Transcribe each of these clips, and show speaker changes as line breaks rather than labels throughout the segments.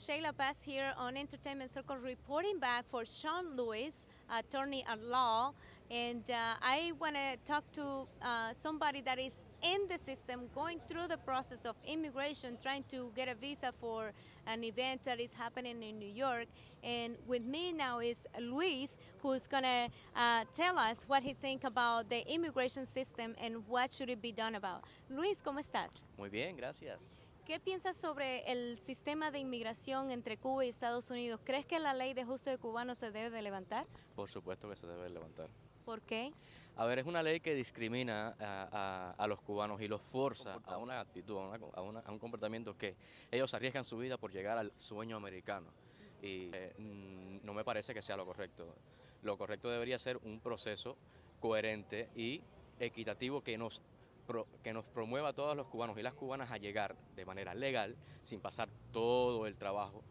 Shayla Bass here on Entertainment Circle reporting back for Sean Lewis, attorney at law. And I want to talk to somebody that is in the system, going through the process of immigration, trying to get a visa for an event that is happening in New York. And with me now is Luis, who's going to tell us what he thinks about the immigration system and what should it be done about. Luis, ¿cómo estás?
Muy bien, gracias.
¿Qué piensas sobre el sistema de inmigración entre Cuba y Estados Unidos? ¿Crees que la ley de ajuste de cubanos se debe de levantar?
Por supuesto que se debe levantar.
¿Por qué?
A ver, es una ley que discrimina a los cubanos y los forza a una actitud, a un comportamiento que ellos arriesgan su vida por llegar al sueño americano. Y no me parece que sea lo correcto. Lo correcto debería ser un proceso coherente y equitativo que nos promueva a todos los cubanos y las cubanas a llegar de manera legal, sin pasar todo el trabajo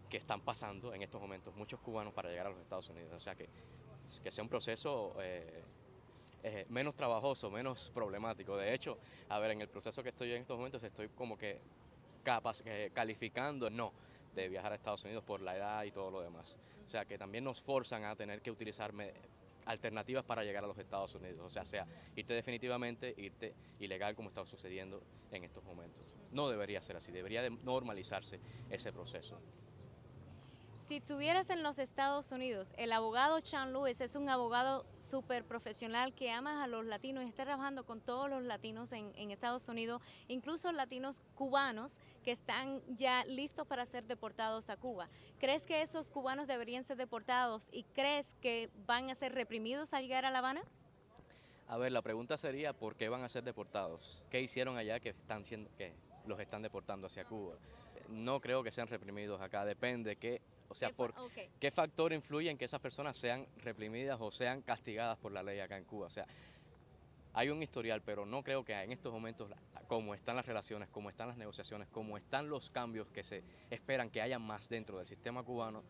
que están pasando en estos momentos muchos cubanos para llegar a los Estados Unidos. O sea, que sea un proceso menos trabajoso, menos problemático. De hecho, a ver, en el proceso que estoy en estos momentos estoy como que calificando no de viajar a Estados Unidos por la edad y todo lo demás. O sea, que también nos forzan a tener que utilizar alternativas para llegar a los Estados Unidos, o sea irte definitivamente, irte ilegal como está sucediendo en estos momentos. No debería ser así, debería de normalizarse ese proceso.
Si estuvieras en los Estados Unidos, el abogado Sean Lewis es un abogado súper profesional que ama a los latinos y está trabajando con todos los latinos en Estados Unidos, incluso latinos cubanos que están ya listos para ser deportados a Cuba. ¿Crees que esos cubanos deberían ser deportados y crees que van a ser reprimidos al llegar a La Habana?
A ver, la pregunta sería ¿por qué van a ser deportados? ¿Qué hicieron allá que los están deportando hacia Cuba? No creo que sean reprimidos acá, depende qué factor influye en que esas personas sean reprimidas o sean castigadas por la ley acá en Cuba. O sea, hay un historial, pero no creo que en estos momentos, como están las relaciones, como están las negociaciones, como están los cambios que se esperan que haya más dentro del sistema cubano,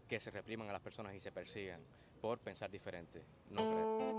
que se repriman a las personas y se persigan por pensar diferente. No creo.